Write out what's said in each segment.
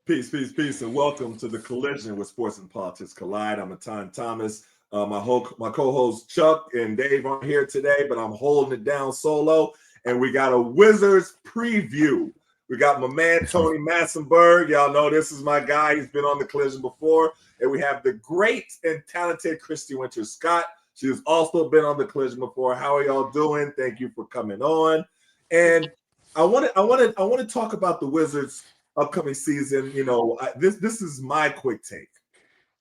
Peace, peace, peace, and welcome to the collision where sports and politics collide. I'm Etan Thomas. My co-host Chuck and Dave aren't here today, but I'm holding it down solo. And we got a Wizards preview. We got my man Tony Massenburg. Y'all know this is my guy. He's been on the collision before. And we have the great and talented Christy Winters-Scott. She has also been on the collision before. How are y'all doing? Thank you for coming on. And I want to talk about the Wizards upcoming season. This is my quick take.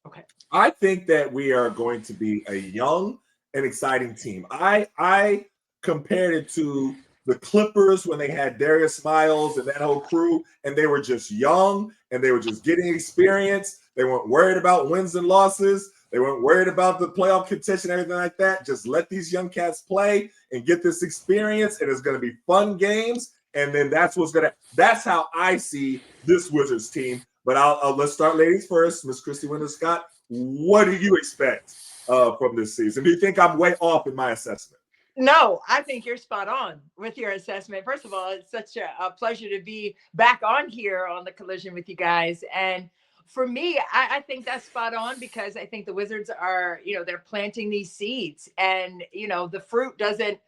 Okay. I think that we are going to be a young and exciting team. I compared it to the Clippers when they had Darius Miles and that whole crew, and they were just young and they were just getting experience. They weren't worried about wins and losses. They weren't worried about the playoff contention, everything like that. Just let these young cats play and get this experience, and it's going to be fun games. And then that's how I see this Wizards team. But let's start ladies first. Miss Christy Winters-Scott, what do you expect from this season? Do you think I'm way off in my assessment? No, I think you're spot on with your assessment. First of all, it's such a pleasure to be back on here on the collision with you guys. And for me, I think that's spot on because I think the Wizards are, they're planting these seeds and, the fruit doesn't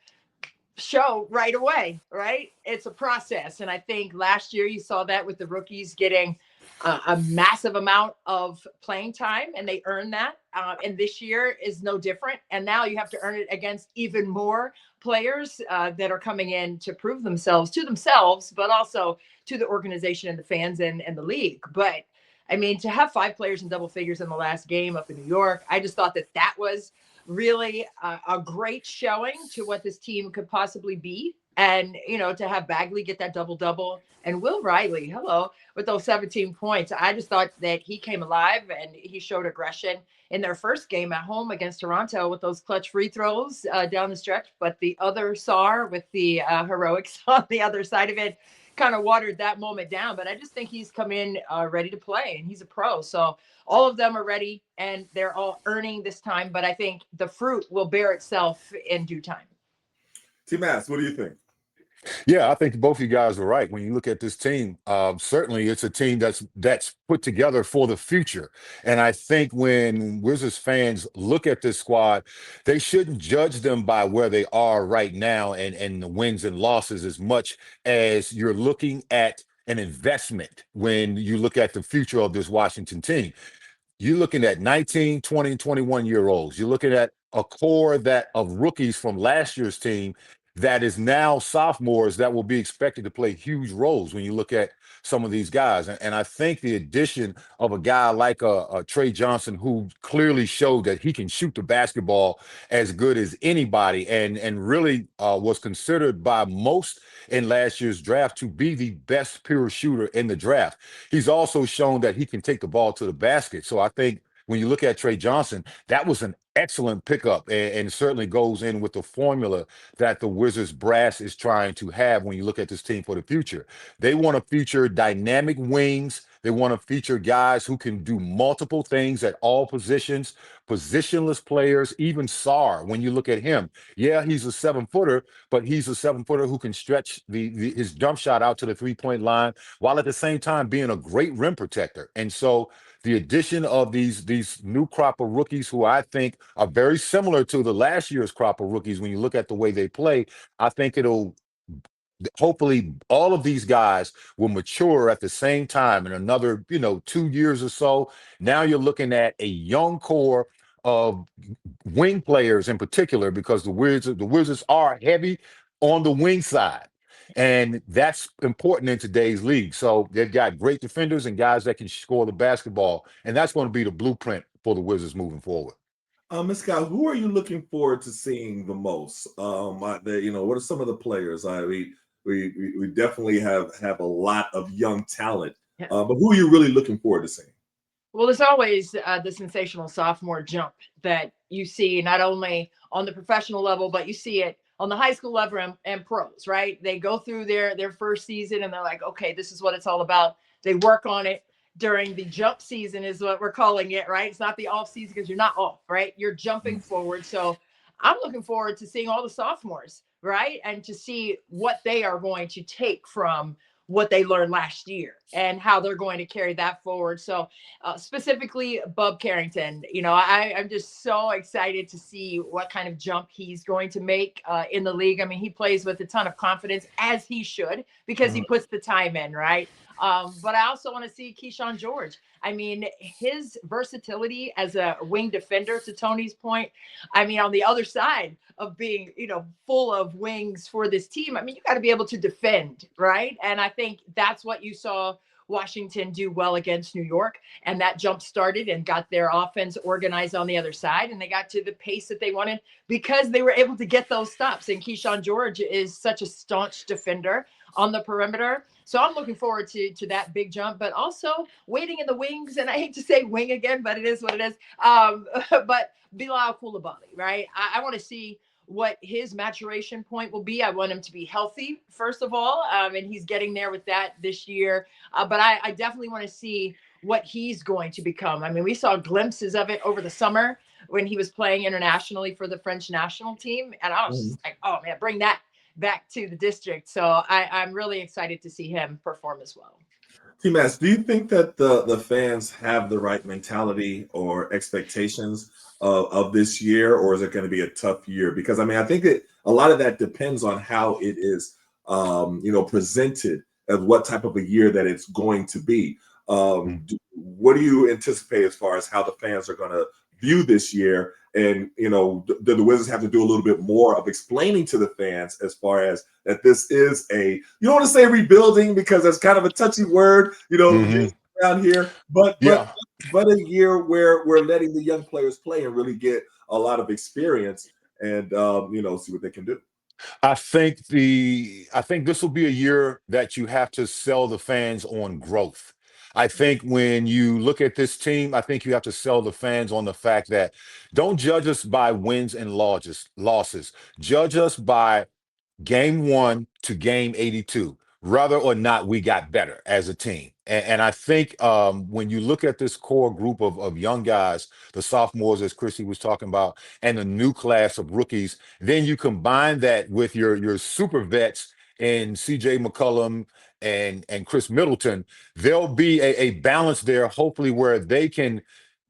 show right away, right? It's a process. And I think last year you saw that with the rookies getting a massive amount of playing time and they earned that. And this year is no different. And now you have to earn it against even more players that are coming in to prove themselves to themselves, but also to the organization and the fans and the league. But I mean, to have 5 players in double figures in the last game up in New York, I just thought that was really a great showing to what this team could possibly be. And, to have Bagley get that double-double and Will Riley, hello, with those 17 points. I just thought that he came alive and he showed aggression in their first game at home against Toronto with those clutch free throws down the stretch. But the other SAR with the heroics on the other side of it kind of watered that moment down. But I just think he's come in ready to play and he's a pro. So all of them are ready and they're all earning this time. But I think the fruit will bear itself in due time. T-Mass, what do you think? Yeah, I think both of you guys are right. When you look at this team, certainly it's a team that's put together for the future. And I think when Wizards fans look at this squad, they shouldn't judge them by where they are right now and the wins and losses as much as you're looking at an investment when you look at the future of this Washington team. You're looking at 19, 20, 21-year-olds. You're looking at a core that of rookies from last year's team that is now sophomores that will be expected to play huge roles when you look at some of these guys. And I think the addition of a guy like a Trey Johnson, who clearly showed that he can shoot the basketball as good as anybody and really was considered by most in last year's draft to be the best pure shooter in the draft. He's also shown that he can take the ball to the basket. So I think when you look at Trey Johnson, that was an excellent pickup and certainly goes in with the formula that the Wizards brass is trying to have when you look at this team for the future. They want to feature dynamic wings. They want to feature guys who can do multiple things at all positions, positionless players, even Sarr. When you look at him, yeah, he's a 7-footer, but he's a 7-footer who can stretch his jump shot out to the 3-point line while at the same time being a great rim protector. And so the addition of these new crop of rookies who I think are very similar to the last year's crop of rookies when you look at the way they play, I think it'll hopefully all of these guys will mature at the same time in another 2 years or so. Now you're looking at a young core of wing players in particular because the Wizards are heavy on the wing side. And that's important in today's league. So they've got great defenders and guys that can score the basketball. And that's going to be the blueprint for the Wizards moving forward. Ms. Scott, who are you looking forward to seeing the most? What are some of the players? We definitely have a lot of young talent, Yeah. But who are you really looking forward to seeing? Well, there's always the sensational sophomore jump that you see not only on the professional level, but you see it on the high school level and pros, right? They go through their first season and they're like, okay, this is what it's all about. They work on it during the jump season is what we're calling it, right? It's not the off season because you're not off, right? You're jumping forward. So I'm looking forward to seeing all the sophomores, right? And to see what they are going to take from what they learned last year. and how they're going to carry that forward. So specifically Bub Carrington, I'm just so excited to see what kind of jump he's going to make in the league. I mean, he plays with a ton of confidence, as he should, because he puts the time in, right? But I also want to see Keyshawn George. I mean, his versatility as a wing defender, to Tony's point, I mean, on the other side of being, full of wings for this team, I mean, you got to be able to defend, right? And I think that's what you saw Washington do well against New York. And that jump started and got their offense organized on the other side. And they got to the pace that they wanted because they were able to get those stops. And Keyshawn George is such a staunch defender on the perimeter. So I'm looking forward to that big jump, but also waiting in the wings. And I hate to say wing again, but it is what it is. But Bilal Coulibaly, right? I want to see what his maturation point will be. I want him to be healthy, first of all. And he's getting there with that this year. But I definitely want to see what he's going to become. I mean, we saw glimpses of it over the summer when he was playing internationally for the French national team. And I was just like, oh man, bring that back to the district. So I'm really excited to see him perform as well. T-Mass, do you think that the fans have the right mentality or expectations of this year, or is it going to be a tough year? Because I mean, I think that a lot of that depends on how it is, presented, of what type of a year that it's going to be. What do you anticipate as far as how the fans are going to view this year? And, do the Wizards have to do a little bit more of explaining to the fans as far as that this is you don't want to say rebuilding because that's kind of a touchy word, used around here, but a year where we're letting the young players play and really get a lot of experience and, see what they can do. I think this will be a year that you have to sell the fans on growth. I think when you look at this team, I think you have to sell the fans on the fact that don't judge us by wins and losses. Judge us by game 1 to game 82, whether or not we got better as a team. And I think when you look at this core group of young guys, the sophomores, as Christy was talking about, and the new class of rookies, then you combine that with your super vets in CJ McCollum and Chris Middleton, there'll be a balance there, hopefully, where they can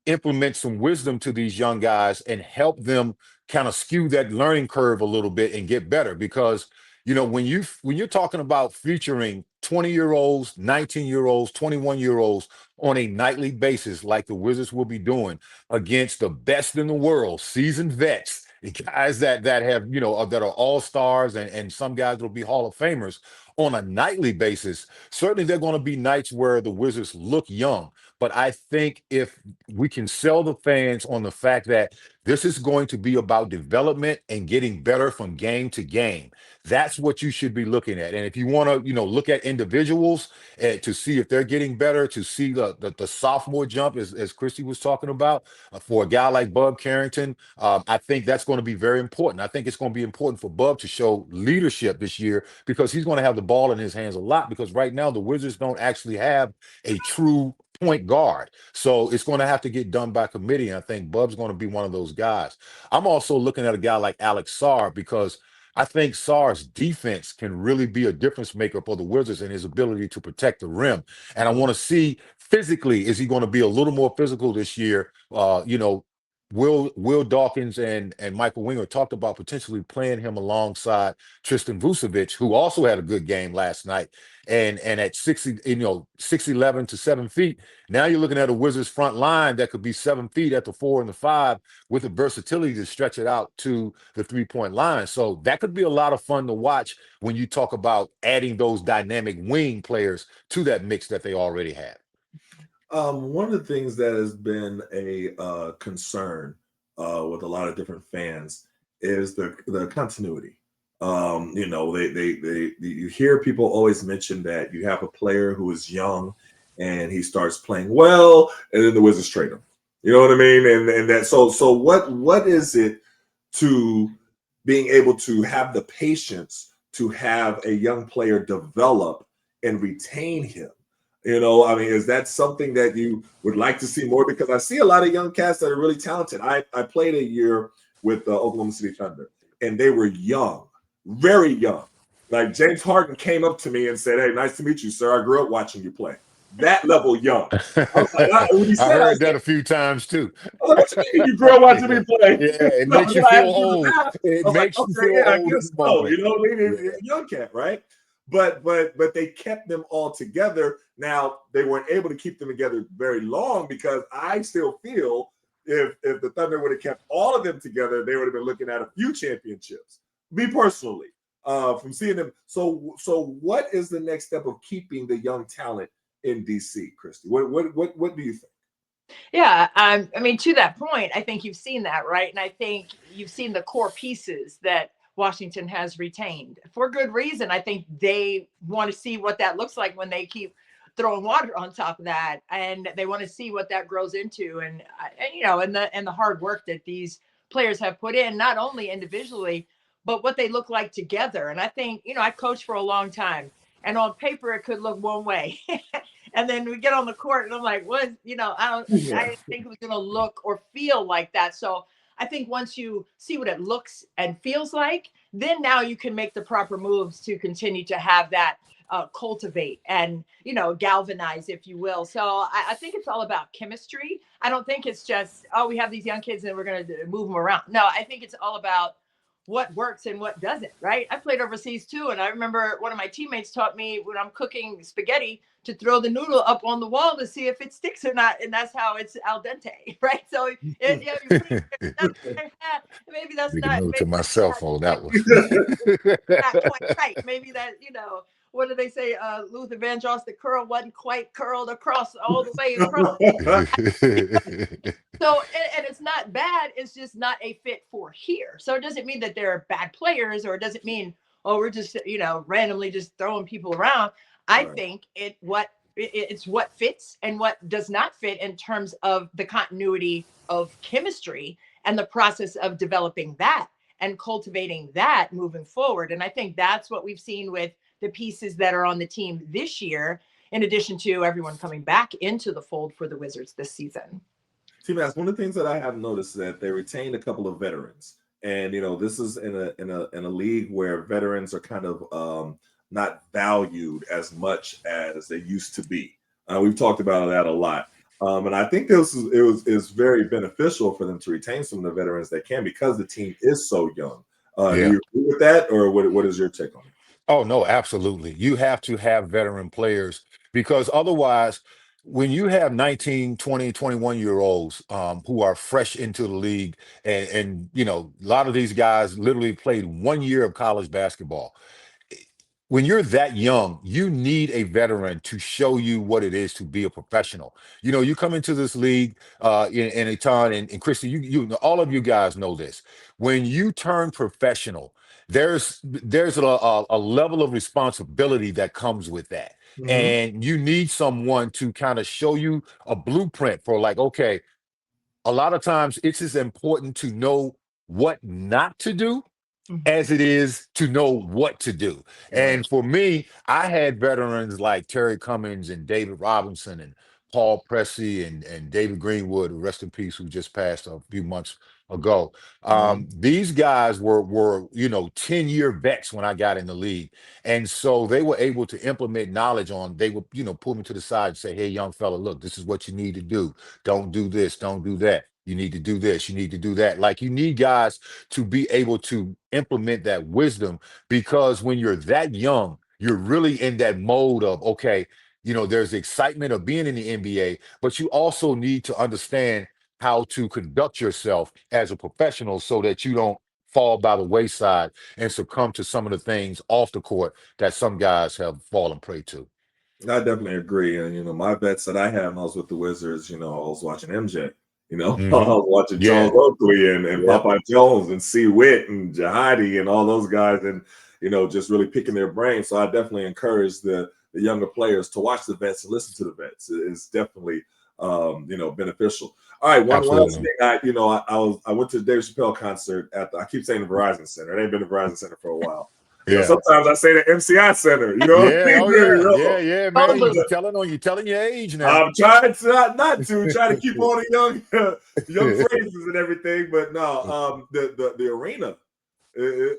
implement some wisdom to these young guys and help them kind of skew that learning curve a little bit and get better. Because when you're talking about featuring 20-year-olds, 19-year-olds, 21-year-olds on a nightly basis, like the Wizards will be doing against the best in the world, seasoned vets, guys that have that are all-stars, and some guys will be Hall of Famers on a nightly basis, certainly there are going to be nights where the Wizards look young. But I think if we can sell the fans on the fact that this is going to be about development and getting better from game to game, that's what you should be looking at. And if you want to, look at individuals to see if they're getting better, to see the sophomore jump, as Christy was talking about, for a guy like Bub Carrington, I think that's going to be very important. I think it's going to be important for Bub to show leadership this year because he's going to have the ball in his hands a lot, because right now the Wizards don't actually have a true point guard. So it's going to have to get done by committee. And I think Bub's going to be one of those guys. I'm also looking at a guy like Alex Sarr, because I think Sarr's defense can really be a difference maker for the Wizards and his ability to protect the rim. And I want to see physically, is he going to be a little more physical this year? Will Dawkins and Michael Winger talked about potentially playing him alongside Tristan Vucevic, who also had a good game last night. And at 6'11" to 7 feet, now you're looking at a Wizards front line that could be 7 feet at the 4 and the 5 with the versatility to stretch it out to the 3-point line. So that could be a lot of fun to watch when you talk about adding those dynamic wing players to that mix that they already have. One of the things that has been a concern with a lot of different fans is the continuity. You hear people always mention that you have a player who is young and he starts playing well, and then the Wizards trade him. You know what I mean? And that so what is it to being able to have the patience to have a young player develop and retain him? Is that something that you would like to see more? Because I see a lot of young cats that are really talented. I played a year with Oklahoma City Thunder, and they were young, very young. Like James Harden came up to me and said, "Hey, nice to meet you, sir. I grew up watching you play." that level young. I was like, when he I said, I heard was that like, a few times too. what you mean you grew up watching me play? Yeah, it So makes you then I had feel to do the old. math. It I was like, makes you okay, feel yeah, I old in guess the so. moment. You know, Yeah. they're young cat, right? But they kept them all together. Now they weren't able to keep them together very long because I still feel if the Thunder would have kept all of them together, they would have been looking at a few championships. Me personally, from seeing them. So what is the next step of keeping the young talent in DC, Christy? What do you think? Yeah, I mean, to that point, I think you've seen that, right? And I think you've seen the core pieces that Washington has retained for good reason. I think they want to see what that looks like when they keep throwing water on top of that, and they want to see what that grows into, and you know, and the hard work that these players have put in, not only individually, but what they look like together. And I think, you know, I coached for a long time, and on paper it could look one way. And then we get on the court and I'm like, what, you know, I didn't think it was going to look or feel like that. So I think once you see what it looks and feels like, then now you can make the proper moves to continue to have that cultivate and, you know, galvanize, if you will. So I think it's all about chemistry. I don't think it's just, oh, we have these young kids and we're going to move them around. No, I think it's all about what works and what doesn't, right? I played overseas too. And I remember one of my teammates taught me when I'm cooking spaghetti to throw the noodle up on the wall to see if it sticks or not. And that's how it's al dente, right? So you put it, maybe that's Making not, note to maybe myself on that one. not quite right. Maybe that, you know, what do they say? Luther Vandross, the curl wasn't quite curled across all the way across. So, and it's not bad. It's just not a fit for here. So it doesn't mean that they're bad players, or it doesn't mean, oh, we're just, you know, randomly just throwing people around. I Right. think it's what fits and what does not fit in terms of the continuity of chemistry and the process of developing that and cultivating that moving forward. And I think that's what we've seen with the pieces that are on the team this year, in addition to everyone coming back into the fold for the Wizards this season. T-Mass, one of the things that I have noticed is that they retained a couple of veterans, and you know this is in a league where veterans are kind of not valued as much as they used to be. We've talked about that a lot, and I think is very beneficial for them to retain some of the veterans they can because the team is so young. Do Yeah. you agree with that, or what is your take on it? Oh, no, absolutely. You have to have veteran players because otherwise, when you have 19, 20, 21 year olds who are fresh into the league, and you know, a lot of these guys literally played 1 year of college basketball. When you're that young, you need a veteran to show you what it is to be a professional. You know, you come into this league in Etan and Christy, all of you guys know this. When you turn professional, there's a level of responsibility that comes with that. Mhm. And you need someone to kind of show you a blueprint for like, okay, a lot of times it's as important to know what not to do Mhm. as it is to know what to do. Right. And for me, I had veterans like Terry Cummings and David Robinson and Paul Pressey and David Greenwood, rest in peace, who just passed a few months ago. Mhm. These guys were 10-year vets when I got in the league. And so they were able to implement knowledge on, they would, pull me to the side and say, hey, young fella, look, this is what you need to do. Don't do this, don't do that. You need to do this, you need to do that. Like you need guys to be able to implement that wisdom because when you're that young, you're really in that mode of, okay, there's the excitement of being in the NBA, but you also need to understand how to conduct yourself as a professional so that you don't fall by the wayside and succumb to some of the things off the court that some guys have fallen prey to. I definitely agree. And my vets that I had when I was with the Wizards, I was watching MJ. I Hmm. was watching Yeah. Charles Oakley and Yep. Popeye Jones and C. Witt and Jahadi and all those guys, and just really picking their brains. So I definitely encourage the younger players to watch the vets and listen to the vets. It's definitely beneficial. All right, one last Absolutely. thing. I went to the Dave Chappelle concert I keep saying the Verizon Center. It ain't been the Verizon Center for a while. Yeah. Sometimes I say the MCI Center. You know what I Yeah. mean? Oh yeah. Yeah. Yeah, man. Phone You telling your age now. I'm trying to not to try to keep all the young phrases and everything, but no, the arena.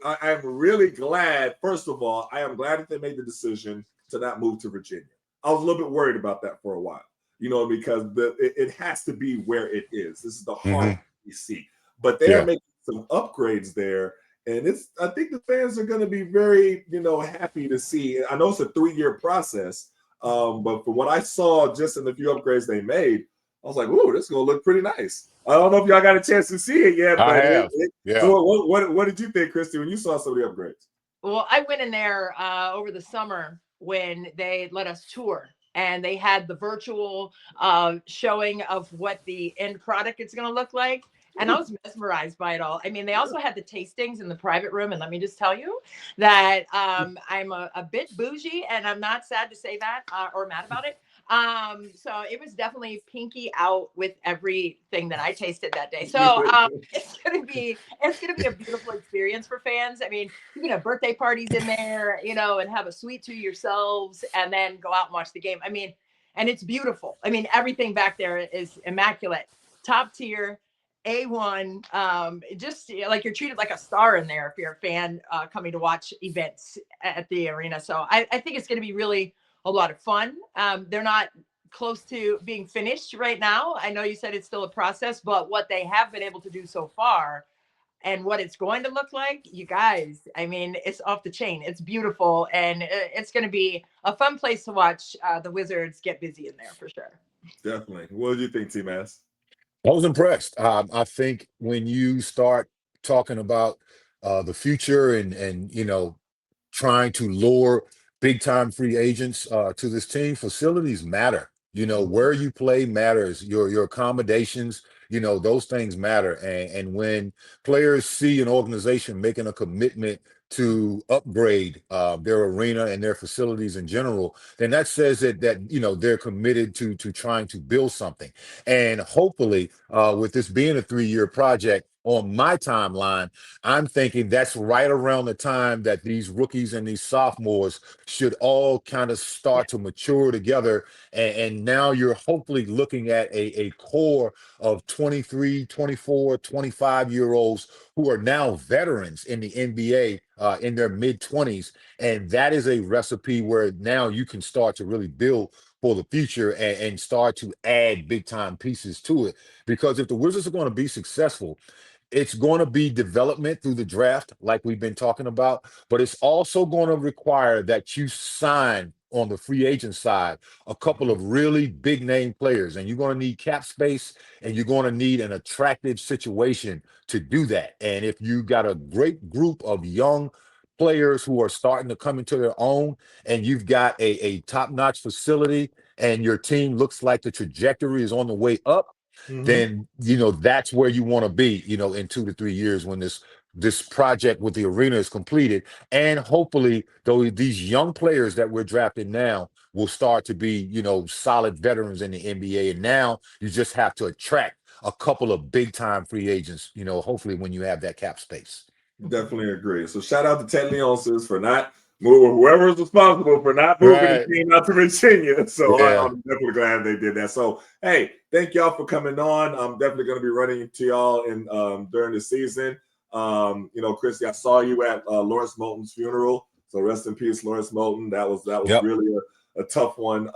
I'm really glad. First of all, I am glad that they made the decision to not move to Virginia. I was a little bit worried about that for a while, because it has to be where it is. This is the heart of DC. But they are Yeah. making some upgrades there. And I think the fans are going to be very, happy to see. I know it's a 3-year process, but from what I saw just in the few upgrades they made, I was like, "Ooh, this is going to look pretty nice." I don't know if y'all got a chance to see it yet, I but have. Yeah. so what did you think, Christy, when you saw some of the upgrades? Well, I went in there over the summer when they let us tour, and they had the virtual showing of what the end product is going to look like. And I was mesmerized by it all. I mean, they also had the tastings in the private room. And let me just tell you that I'm a bit bougie, and I'm not sad to say that or mad about it. So it was definitely pinky out with everything that I tasted that day. So it's gonna be a beautiful experience for fans. I mean, you can have birthday parties in there, and have a sweet to yourselves, and then go out and watch the game. I mean, and it's beautiful. I mean, everything back there is immaculate, top tier. A1, just like you're treated like a star in there if you're a fan coming to watch events at the arena. So I think it's going to be really a lot of fun. They're not close to being finished right now. I know you said it's still a process, but what they have been able to do so far and what it's going to look like, you guys, I mean, it's off the chain. It's beautiful, and it's going to be a fun place to watch the Wizards get busy in there for sure. Definitely. What did you think, T-Mass? I was impressed. I think when you start talking about the future and trying to lure big time free agents to this team, facilities matter. Where you play matters. Your accommodations, those things matter. And when players see an organization making a commitment to upgrade their arena and their facilities in general, then that says that they're committed to trying to build something. And hopefully, with this being a 3-year project, on my timeline, I'm thinking that's right around the time that these rookies and these sophomores should all kind of start to mature together. And now you're hopefully looking at a core of 23, 24, 25-year-olds who are now veterans in the NBA in their mid 20s. And that is a recipe where now you can start to really build for the future and start to add big time pieces to it. Because if the Wizards are going to be successful, it's going to be development through the draft, like we've been talking about, but it's also going to require that you sign on the free agent side a couple of really big name players, and you're going to need cap space, and you're going to need an attractive situation to do that. And if you got a great group of young players who are starting to come into their own, and you've got a top-notch facility, and your team looks like the trajectory is on the way up, then that's where you want to be, in 2 to 3 years when this project with the arena is completed. And hopefully, though, these young players that we're drafting now will start to be, solid veterans in the NBA. And now you just have to attract a couple of big time free agents, hopefully when you have that cap space. Definitely agree. So shout out to Ted Leonsis for not moving, whoever is responsible for not moving Right. the team out to Virginia. So Yeah. I'm definitely glad they did that. So hey, thank y'all for coming on. I'm definitely going to be running to y'all in during the season. Christy, I saw you at Lawrence Moulton's funeral. So rest in peace, Lawrence Moulton. That was Yep. really a tough one.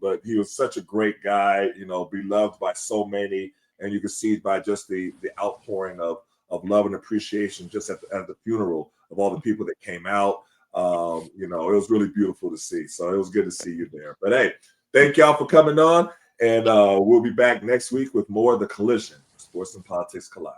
But he was such a great guy, beloved by so many, and you can see by just the outpouring of love and appreciation just at the funeral of all the people that came out. It was really beautiful to see. So it was good to see you there. But hey, thank y'all for coming on. And we'll be back next week with more of The Collision. Sports and Politics Collide.